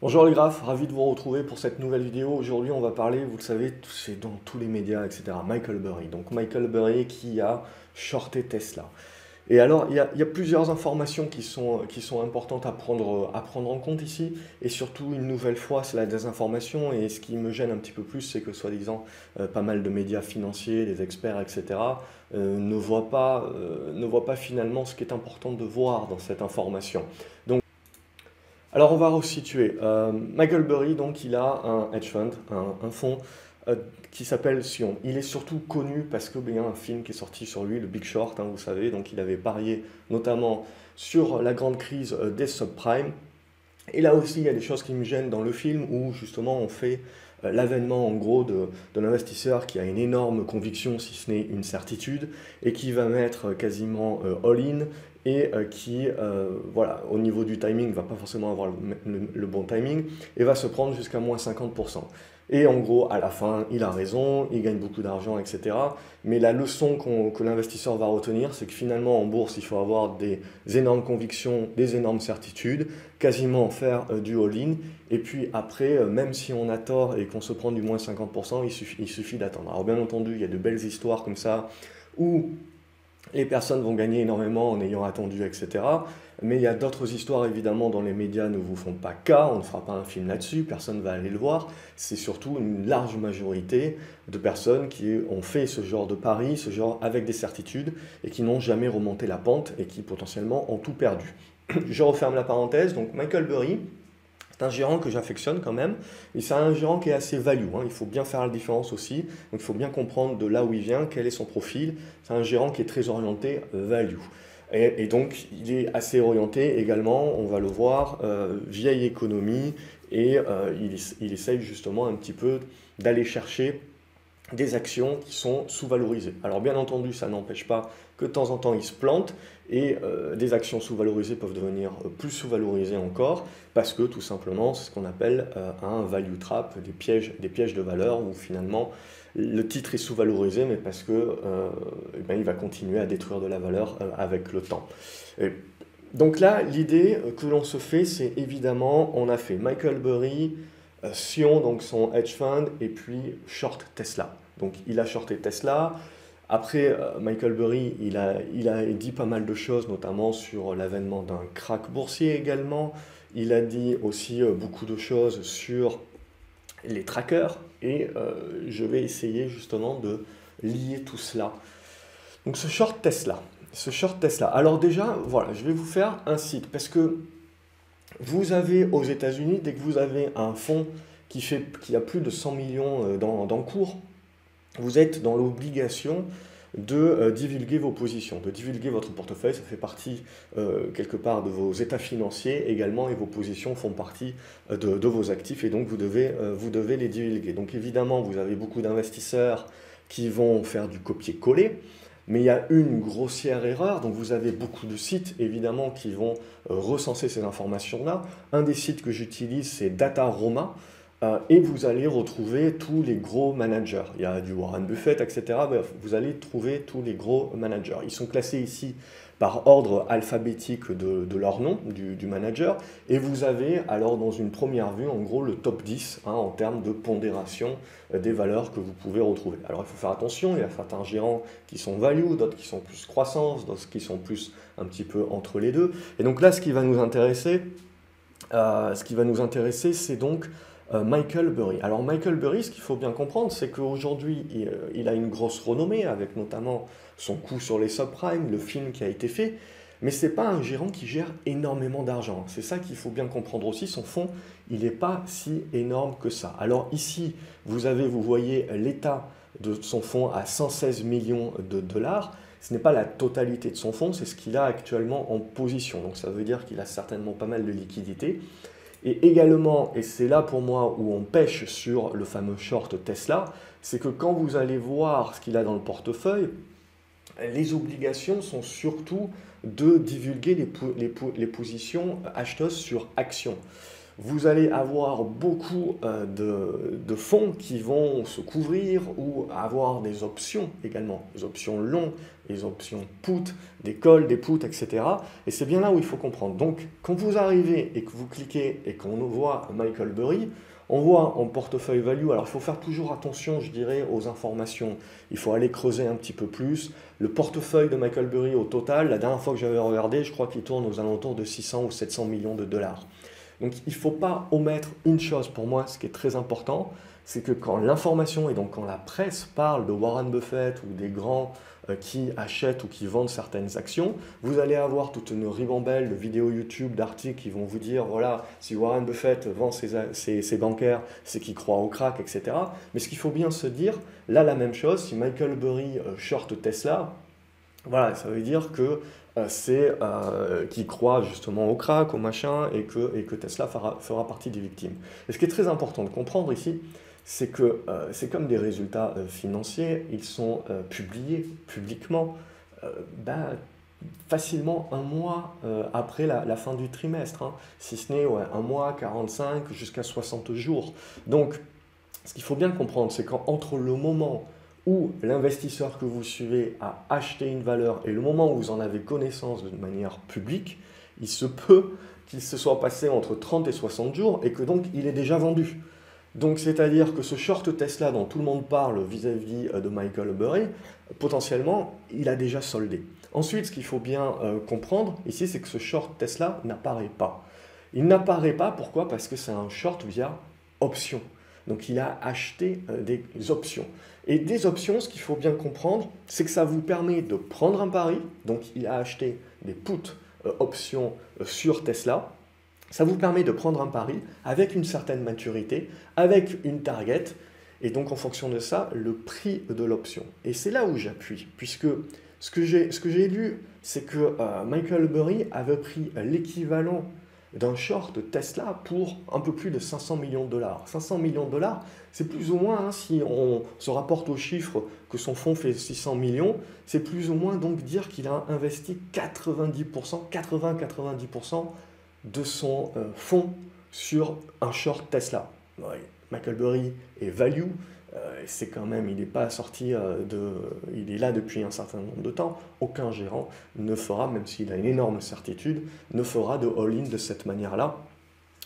Bonjour les graphes, ravi de vous retrouver pour cette nouvelle vidéo. Aujourd'hui, on va parler, vous le savez, c'est dans tous les médias, etc. Michael Burry. Donc Michael Burry qui a shorté Tesla. Et alors, il y a plusieurs informations qui sont importantes à prendre en compte ici. Et surtout, une nouvelle fois, c'est la désinformation. Et ce qui me gêne un petit peu plus, c'est que soi-disant, pas mal de médias financiers, des experts, etc., ne voient pas finalement ce qui est important de voir dans cette information. Alors on va resituer. Michael Burry, donc, il a un hedge fund, un fonds qui s'appelle Sion. Il est surtout connu parce que il y a un film qui est sorti sur lui, le Big Short, hein, vous savez. Donc il avait parié notamment sur la grande crise des subprimes. Et là aussi, il y a des choses qui me gênent dans le film où justement on fait l'avènement en gros de l'investisseur qui a une énorme conviction, si ce n'est une certitude, et qui va mettre quasiment all-in et qui, voilà, au niveau du timing, va pas forcément avoir le bon timing et va se prendre jusqu'à moins 50%. Et en gros, à la fin, il a raison, il gagne beaucoup d'argent, etc. Mais la leçon que l'investisseur va retenir, c'est que finalement, en bourse, il faut avoir des énormes convictions, des énormes certitudes, quasiment faire du all-in. Et puis après, même si on a tort et qu'on se prend du moins 50%, il suffit d'attendre. Alors bien entendu, il y a de belles histoires comme ça où les personnes vont gagner énormément en ayant attendu, etc. Mais il y a d'autres histoires, évidemment, dont les médias ne vous font pas cas, on ne fera pas un film là-dessus, personne ne va aller le voir. C'est surtout une large majorité de personnes qui ont fait ce genre de pari, ce genre avec des certitudes, et qui n'ont jamais remonté la pente, et qui potentiellement ont tout perdu. Je referme la parenthèse, donc Michael Burry, c'est un gérant que j'affectionne quand même, et c'est un gérant qui est assez value, hein. Il faut bien faire la différence aussi, donc il faut bien comprendre de là où il vient, quel est son profil. C'est un gérant qui est très orienté value. Et donc il est assez orienté également, on va le voir, vieille économie, et il essaye justement un petit peu d'aller chercher des actions qui sont sous-valorisées. Alors bien entendu, ça n'empêche pas que de temps en temps, ils se plantent et des actions sous-valorisées peuvent devenir plus sous-valorisées encore parce que tout simplement, c'est ce qu'on appelle un value trap, des pièges de valeur où finalement le titre est sous-valorisé mais parce que il va continuer à détruire de la valeur avec le temps. Et donc là, l'idée que l'on se fait, c'est évidemment, on a fait Michael Burry, Sion, donc son hedge fund, et puis short Tesla. Donc il a shorté Tesla. Après, Michael Burry, il a dit pas mal de choses, notamment sur l'avènement d'un crack boursier également. Il a dit aussi beaucoup de choses sur les trackers, et je vais essayer justement de lier tout cela. Donc ce short Tesla. Alors déjà, voilà, je vais vous faire un site, parce que vous avez aux États-Unis, dès que vous avez un fonds qui a plus de 100 millions d'encours, vous êtes dans l'obligation de divulguer vos positions, de divulguer votre portefeuille. Ça fait partie quelque part de vos états financiers également, et vos positions font partie de vos actifs, et donc vous devez les divulguer. Donc évidemment, vous avez beaucoup d'investisseurs qui vont faire du copier-coller. Mais il y a une grossière erreur, donc vous avez beaucoup de sites évidemment qui vont recenser ces informations-là. Un des sites que j'utilise, c'est Dataroma, et vous allez retrouver tous les gros managers. Il y a du Warren Buffett, etc. Bref, vous allez trouver tous les gros managers. Ils sont classés ici par ordre alphabétique de leur nom, du manager, et vous avez alors dans une première vue en gros le top 10 hein, en termes de pondération des valeurs que vous pouvez retrouver. Alors il faut faire attention, il y a certains gérants qui sont value, d'autres qui sont plus croissance, d'autres qui sont plus un petit peu entre les deux. Et donc là, ce qui va nous intéresser, c'est donc Michael Burry. Alors Michael Burry, ce qu'il faut bien comprendre, c'est qu'aujourd'hui, il a une grosse renommée avec notamment son coup sur les subprimes, le film qui a été fait, mais ce n'est pas un gérant qui gère énormément d'argent. C'est ça qu'il faut bien comprendre aussi. Son fonds, il n'est pas si énorme que ça. Alors ici, vous voyez l'état de son fonds à 116 millions de dollars. Ce n'est pas la totalité de son fonds, c'est ce qu'il a actuellement en position. Donc ça veut dire qu'il a certainement pas mal de liquidités. Et également, et c'est là pour moi où on pêche sur le fameux short Tesla, c'est que quand vous allez voir ce qu'il a dans le portefeuille, les obligations sont surtout de divulguer les positions acheteuses sur actions. vous allez avoir beaucoup de fonds qui vont se couvrir ou avoir des options également, des options longues, des options put, des calls, des puts, etc. Et c'est bien là où il faut comprendre. Donc, quand vous arrivez et que vous cliquez et qu'on voit Michael Burry, on voit en portefeuille value, alors il faut faire toujours attention, je dirais, aux informations. Il faut aller creuser un petit peu plus. Le portefeuille de Michael Burry au total, la dernière fois que j'avais regardé, je crois qu'il tourne aux alentours de 600 ou 700 millions de dollars. Donc il ne faut pas omettre une chose pour moi, ce qui est très important, c'est que quand l'information et donc quand la presse parle de Warren Buffett ou des grands qui achètent ou qui vendent certaines actions, vous allez avoir toute une ribambelle de vidéos YouTube, d'articles qui vont vous dire, voilà, si Warren Buffett vend ses bancaires, c'est qu'il croit au crack, etc. Mais ce qu'il faut bien se dire, là la même chose, si Michael Burry short Tesla, voilà, ça veut dire que qui croit justement au crack, au machin, et que Tesla fera partie des victimes. Et ce qui est très important de comprendre ici, c'est que c'est comme des résultats financiers, ils sont publiés publiquement facilement un mois après la fin du trimestre, hein, si ce n'est un mois, 45, jusqu'à 60 jours. Donc, ce qu'il faut bien comprendre, c'est qu'entre le moment où l'investisseur que vous suivez a acheté une valeur et le moment où vous en avez connaissance de manière publique, il se peut qu'il se soit passé entre 30 et 60 jours et que donc il est déjà vendu. Donc c'est-à-dire que ce short Tesla dont tout le monde parle vis-à-vis de Michael Burry, potentiellement, il a déjà soldé. Ensuite, ce qu'il faut bien comprendre ici, c'est que ce short Tesla n'apparaît pas. Il n'apparaît pas, pourquoi? Parce que c'est un short via option. Donc il a acheté des options. Et des options, ce qu'il faut bien comprendre, c'est que ça vous permet de prendre un pari. Donc il a acheté des puts options sur Tesla. Ça vous permet de prendre un pari avec une certaine maturité, avec une target, et donc en fonction de ça, le prix de l'option. Et c'est là où j'appuie, puisque ce que j'ai lu, c'est que Michael Burry avait pris l'équivalent d'un short Tesla pour un peu plus de 500 millions de dollars. 500 millions de dollars, c'est plus ou moins, hein, si on se rapporte aux chiffres que son fonds fait 600 millions, c'est plus ou moins donc dire qu'il a investi 90%, 80-90% de son fonds sur un short Tesla. Ouais, Michael Burry est value, c'est quand même, il n'est pas sorti il est là depuis un certain nombre de temps. Aucun gérant ne fera, même s'il a une énorme certitude, ne fera de all-in de cette manière-là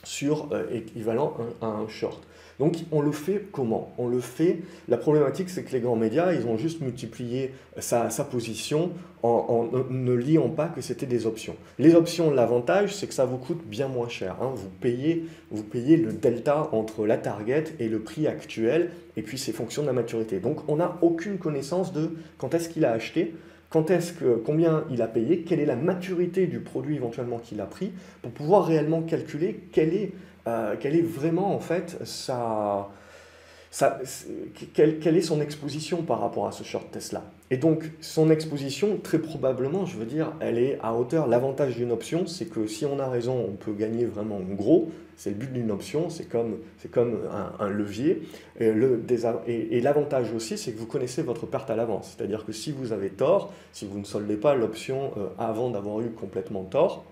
sur équivalent à un short. Donc on le fait comment? On le fait, la problématique c'est que les grands médias, ils ont juste multiplié sa position en ne liant pas que c'était des options. Les options, l'avantage c'est que ça vous coûte bien moins cher, hein. Vous payez le delta entre la target et le prix actuel, et puis c'est fonction de la maturité. Donc on n'a aucune connaissance de quand est-ce qu'il a acheté, combien il a payé, quelle est la maturité du produit éventuellement qu'il a pris, pour pouvoir réellement calculer quelle est vraiment en fait quelle est son exposition par rapport à ce short Tesla. Et donc son exposition, très probablement, je veux dire, elle est à hauteur. L'avantage d'une option, c'est que si on a raison, on peut gagner vraiment gros. C'est le but d'une option, c'est comme un levier. Et l'avantage aussi, c'est que vous connaissez votre perte à l'avance. C'est-à-dire que si vous avez tort, si vous ne soldez pas l'option avant d'avoir eu complètement tort,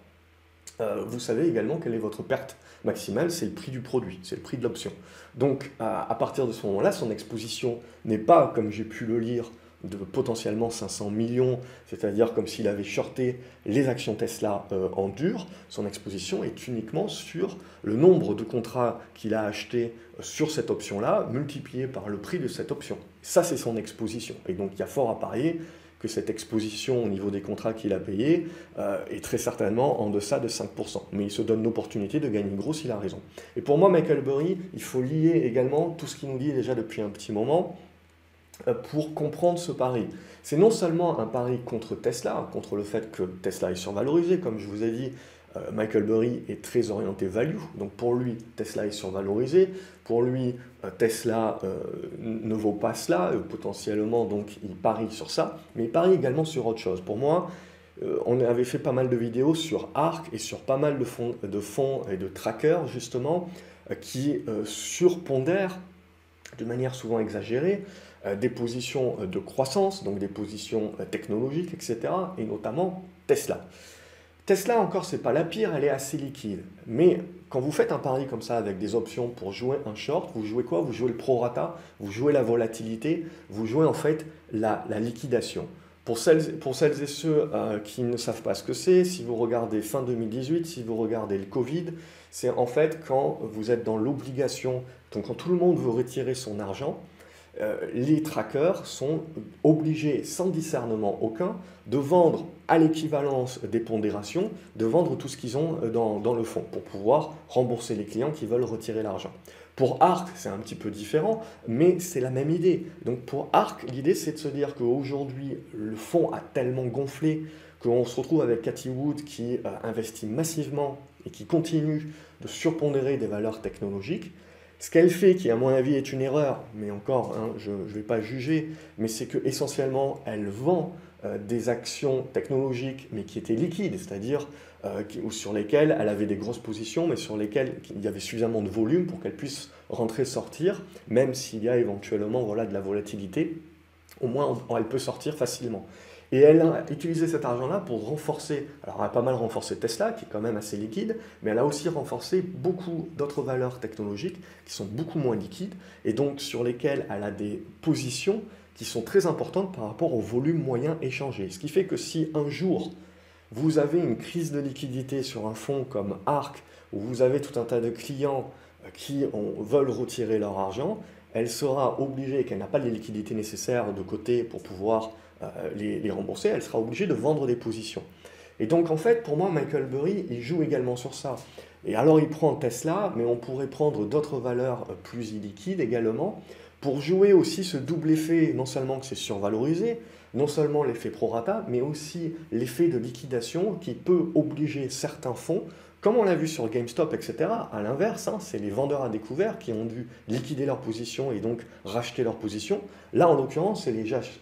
vous savez également quelle est votre perte maximale, c'est le prix du produit, c'est le prix de l'option. Donc à partir de ce moment-là, son exposition n'est pas, comme j'ai pu le lire, de potentiellement 500 millions, c'est-à-dire comme s'il avait shorté les actions Tesla en dur. Son exposition est uniquement sur le nombre de contrats qu'il a achetés sur cette option-là, multiplié par le prix de cette option. Ça, c'est son exposition. Et donc il y a fort à parier que cette exposition au niveau des contrats qu'il a payés est très certainement en deçà de 5%. Mais il se donne l'opportunité de gagner gros s'il a raison. Et pour moi, Michael Burry, il faut lier également tout ce qu'il nous dit déjà depuis un petit moment pour comprendre ce pari. C'est non seulement un pari contre Tesla, contre le fait que Tesla est survalorisé, comme je vous ai dit, Michael Burry est très orienté value, donc pour lui, Tesla est survalorisé, pour lui, Tesla ne vaut pas cela, potentiellement, donc il parie sur ça, mais il parie également sur autre chose. Pour moi, on avait fait pas mal de vidéos sur ARK et sur pas mal de fonds et de trackers, justement, qui surpondèrent de manière souvent exagérée des positions de croissance, donc des positions technologiques, etc., et notamment Tesla. Tesla encore, c'est pas la pire, elle est assez liquide. Mais quand vous faites un pari comme ça avec des options pour jouer un short, vous jouez quoi? Vous jouez le prorata, vous jouez la volatilité, vous jouez en fait la liquidation. Pour celles et ceux qui ne savent pas ce que c'est, si vous regardez fin 2018, si vous regardez le Covid, c'est en fait quand vous êtes dans l'obligation, donc quand tout le monde veut retirer son argent, les trackers sont obligés, sans discernement aucun, de vendre à l'équivalence des pondérations, de vendre tout ce qu'ils ont dans le fonds pour pouvoir rembourser les clients qui veulent retirer l'argent. Pour ARK, c'est un petit peu différent, mais c'est la même idée. Donc pour ARK, l'idée c'est de se dire qu'aujourd'hui, le fonds a tellement gonflé qu'on se retrouve avec Cathie Wood qui investit massivement et qui continue de surpondérer des valeurs technologiques. Ce qu'elle fait, qui à mon avis est une erreur, mais encore, hein, je ne vais pas juger, mais c'est qu'essentiellement, elle vend des actions technologiques, mais qui étaient liquides, c'est-à-dire sur lesquelles elle avait des grosses positions, mais sur lesquelles il y avait suffisamment de volume pour qu'elle puisse rentrer, sortir, même s'il y a éventuellement voilà, de la volatilité, au moins elle peut sortir facilement. Et elle a utilisé cet argent-là pour renforcer, alors elle a pas mal renforcé Tesla, qui est quand même assez liquide, mais elle a aussi renforcé beaucoup d'autres valeurs technologiques qui sont beaucoup moins liquides, et donc sur lesquelles elle a des positions qui sont très importantes par rapport au volume moyen échangé. Ce qui fait que si un jour, vous avez une crise de liquidité sur un fonds comme ARK, où vous avez tout un tas de clients qui veulent retirer leur argent, elle sera obligée, qu'elle n'a pas les liquidités nécessaires de côté pour pouvoir les rembourser, elle sera obligée de vendre des positions. Et donc en fait, pour moi, Michael Burry, il joue également sur ça. Et alors il prend Tesla, mais on pourrait prendre d'autres valeurs plus illiquides également, pour jouer aussi ce double effet, non seulement que c'est survalorisé, non seulement l'effet prorata, mais aussi l'effet de liquidation qui peut obliger certains fonds, comme on l'a vu sur GameStop, etc., à l'inverse, hein, c'est les vendeurs à découvert qui ont dû liquider leur position et donc racheter leur position. Là, en l'occurrence, c'est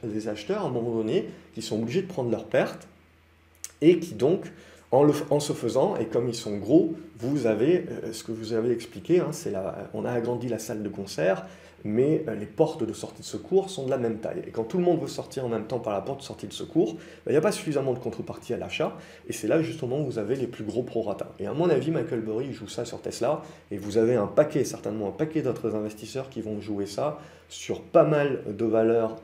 les acheteurs, à un moment donné, qui sont obligés de prendre leurs pertes et qui donc, en se faisant, et comme ils sont gros, vous avez ce que vous avez expliqué, hein, on a agrandi la salle de concert, mais les portes de sortie de secours sont de la même taille. Et quand tout le monde veut sortir en même temps par la porte de sortie de secours, il n'y a pas suffisamment de contrepartie à l'achat, et c'est là justement où vous avez les plus gros prorata. Et à mon avis, Michael Burry joue ça sur Tesla, et vous avez certainement un paquet d'autres investisseurs qui vont jouer ça sur pas mal de valeurs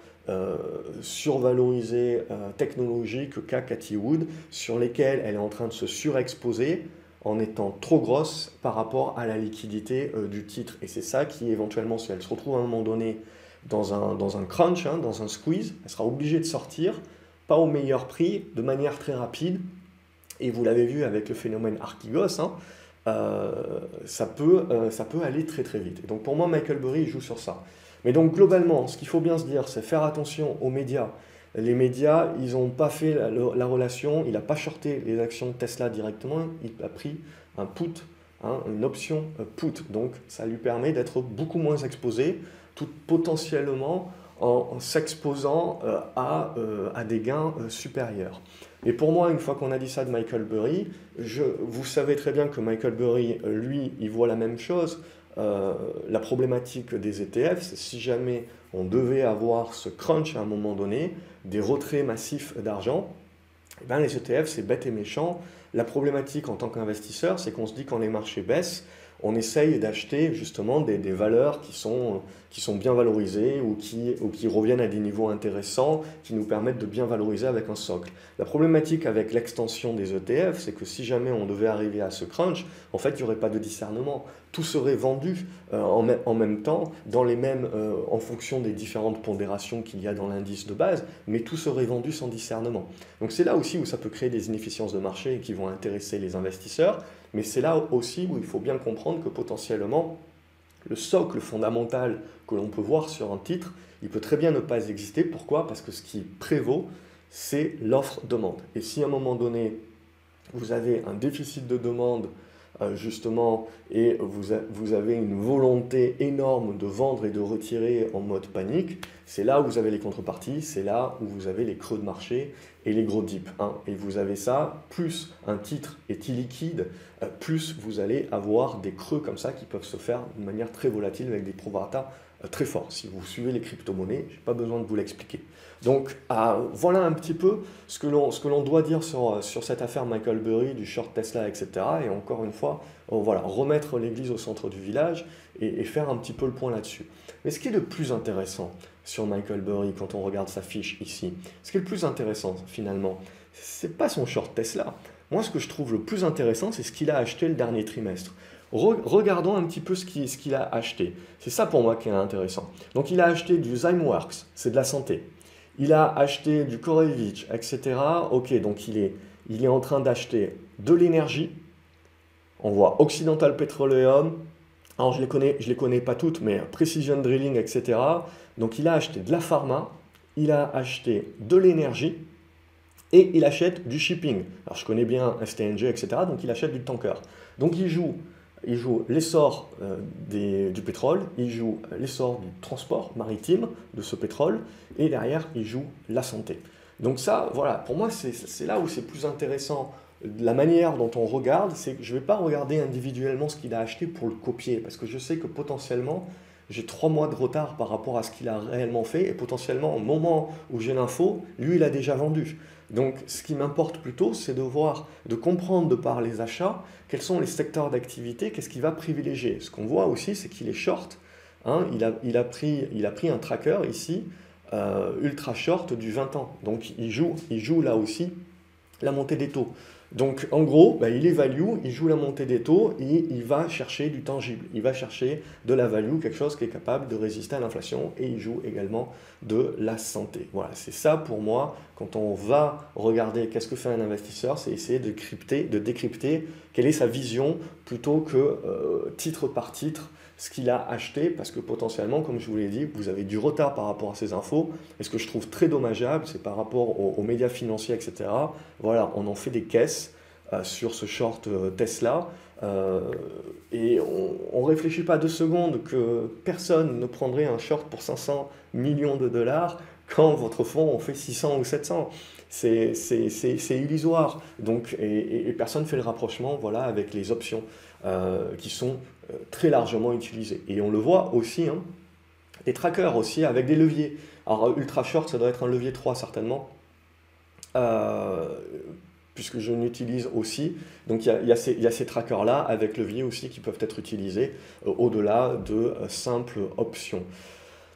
survalorisées, technologiques, qu'a Cathie Wood, sur lesquelles elle est en train de se surexposer, en étant trop grosse par rapport à la liquidité du titre. Et c'est ça qui, éventuellement, si elle se retrouve à un moment donné dans un crunch, hein, dans un squeeze, elle sera obligée de sortir, pas au meilleur prix, de manière très rapide. Et vous l'avez vu avec le phénomène Archegos, hein, ça peut aller très très vite. Et donc pour moi, Michael Burry joue sur ça. Mais donc globalement, ce qu'il faut bien se dire, c'est faire attention aux médias. Les médias, ils n'ont pas fait la relation, il n'a pas shorté les actions Tesla directement, il a pris un put, hein, une option put. Donc ça lui permet d'être beaucoup moins exposé, tout potentiellement en s'exposant à des gains supérieurs. Et pour moi, une fois qu'on a dit ça de Michael Burry, vous savez très bien que Michael Burry, lui, il voit la même chose. La problématique des ETF, c'est si jamais on devait avoir ce crunch à un moment donné, des retraits massifs d'argent, eh ben les ETF, c'est bête et méchant. La problématique en tant qu'investisseur, c'est qu'on se dit quand les marchés baissent, on essaye d'acheter justement des valeurs qui sont bien valorisées ou qui reviennent à des niveaux intéressants, qui nous permettent de bien valoriser avec un socle. La problématique avec l'extension des ETF, c'est que si jamais on devait arriver à ce crunch, en fait, il n'y aurait pas de discernement. Tout serait vendu en même temps, en fonction des différentes pondérations qu'il y a dans l'indice de base, mais tout serait vendu sans discernement. Donc c'est là aussi où ça peut créer des inefficiences de marché qui vont intéresser les investisseurs, mais c'est là aussi où il faut bien comprendre que potentiellement, le socle fondamental que l'on peut voir sur un titre, il peut très bien ne pas exister. Pourquoi? Parce que ce qui prévaut, c'est l'offre-demande. Et si à un moment donné, vous avez un déficit de demande, justement, et vous avez une volonté énorme de vendre et de retirer en mode panique, c'est là où vous avez les contreparties, c'est là où vous avez les creux de marché et les gros dips. Hein. Et vous avez ça, plus un titre est illiquide, plus vous allez avoir des creux comme ça qui peuvent se faire de manière très volatile avec des prorata très fort. Si vous suivez les crypto-monnaies, je n'ai pas besoin de vous l'expliquer. Donc voilà un petit peu ce que l'on doit dire sur cette affaire Michael Burry, du short Tesla, etc. Et encore une fois, voilà, remettre l'église au centre du village et faire un petit peu le point là-dessus. Mais ce qui est le plus intéressant sur Michael Burry, quand on regarde sa fiche ici, ce qui est le plus intéressant finalement, c'est pas son short Tesla. Moi, ce que je trouve le plus intéressant, c'est ce qu'il a acheté le dernier trimestre. Regardons un petit peu ce qu'il a acheté. C'est ça pour moi qui est intéressant. Donc il a acheté du Zymeworks, c'est de la santé. Il a acheté du Korevich, etc. Ok, donc il est en train d'acheter de l'énergie. On voit Occidental Petroleum. Alors je les connais pas toutes, mais Precision Drilling, etc. Donc il a acheté de la pharma, il a acheté de l'énergie et il achète du shipping. Alors je connais bien STNG, etc. Donc il achète du tanker. Donc il joue l'essor du pétrole, il joue l'essor du transport maritime de ce pétrole, et derrière, il joue la santé. Donc ça, voilà, pour moi, c'est là où c'est plus intéressant. La manière dont on regarde, c'est que je ne vais pas regarder individuellement ce qu'il a acheté pour le copier, parce que je sais que potentiellement, j'ai 3 mois de retard par rapport à ce qu'il a réellement fait, et potentiellement, au moment où j'ai l'info, lui, il a déjà vendu. Donc, ce qui m'importe plutôt, c'est de comprendre de par les achats, quels sont les secteurs d'activité, qu'est-ce qu'il va privilégier. Ce qu'on voit aussi, c'est qu'il est short. Hein, il a pris un tracker ici, ultra short du 20 ans. Donc, il joue là aussi la montée des taux. Donc, en gros, il est value, il joue la montée des taux et il va chercher du tangible. Il va chercher de la value, quelque chose qui est capable de résister à l'inflation, et il joue également de la santé. Voilà, c'est ça pour moi, quand on va regarder qu'est-ce que fait un investisseur, c'est essayer de décrypter quelle est sa vision plutôt que titre par titre, ce qu'il a acheté, parce que potentiellement, comme je vous l'ai dit, vous avez du retard par rapport à ces infos. Et ce que je trouve très dommageable, c'est par rapport aux médias financiers, etc. Voilà, on en fait des caisses sur ce short Tesla. Et on ne réfléchit pas 2 secondes que personne ne prendrait un short pour 500 millions de dollars quand votre fonds en fait 600 ou 700. C'est illusoire. Donc, et personne ne fait le rapprochement, voilà, avec les options qui sont très largement utilisées. Et on le voit aussi, hein, des trackers aussi avec des leviers. Alors ultra short, ça doit être un levier 3 certainement, puisque je l'utilise aussi. Donc il y a ces trackers-là avec levier aussi qui peuvent être utilisés au-delà de simples options.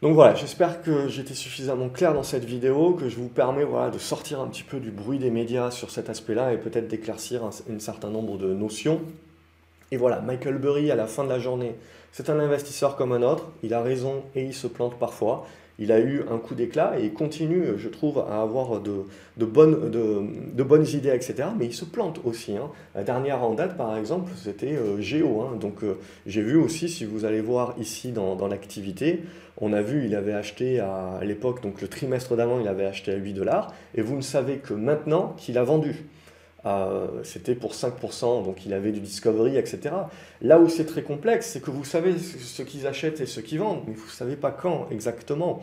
Donc voilà, j'espère que j'étais suffisamment clair dans cette vidéo, que je vous permets voilà, de sortir un petit peu du bruit des médias sur cet aspect-là et peut-être d'éclaircir un certain nombre de notions. Et voilà, Michael Burry, à la fin de la journée, c'est un investisseur comme un autre. Il a raison et il se plante parfois. Il a eu un coup d'éclat et il continue, je trouve, à avoir de bonnes idées, etc. Mais il se plante aussi. Hein. La dernière en date, par exemple, c'était Géo. Hein. Donc j'ai vu aussi, si vous allez voir ici dans l'activité, on a vu, il avait acheté à l'époque, donc le trimestre d'avant, il avait acheté à 8 $. Et vous ne savez que maintenant qu'il a vendu. C'était pour 5%, donc il avait du discovery, etc. Là où c'est très complexe, c'est que vous savez ce qu'ils achètent et ce qu'ils vendent, mais vous ne savez pas quand exactement.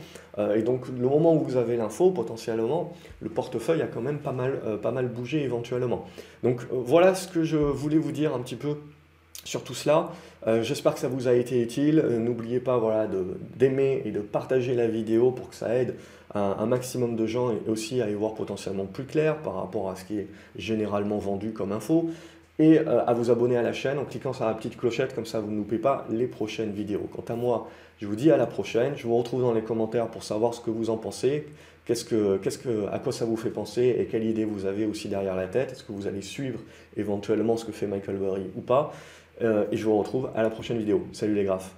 Et donc le moment où vous avez l'info, potentiellement, le portefeuille a quand même pas mal bougé éventuellement. Donc voilà ce que je voulais vous dire un petit peu sur tout cela. J'espère que ça vous a été utile. N'oubliez pas voilà, d'aimer et de partager la vidéo pour que ça aide un maximum de gens et aussi à y voir potentiellement plus clair par rapport à ce qui est généralement vendu comme info. Et à vous abonner à la chaîne en cliquant sur la petite clochette, comme ça vous ne loupez pas les prochaines vidéos. Quant à moi, je vous dis à la prochaine. Je vous retrouve dans les commentaires pour savoir ce que vous en pensez. À quoi ça vous fait penser et quelle idée vous avez aussi derrière la tête. Est-ce que vous allez suivre éventuellement ce que fait Michael Burry ou pas? Et je vous retrouve à la prochaine vidéo. Salut les graphes!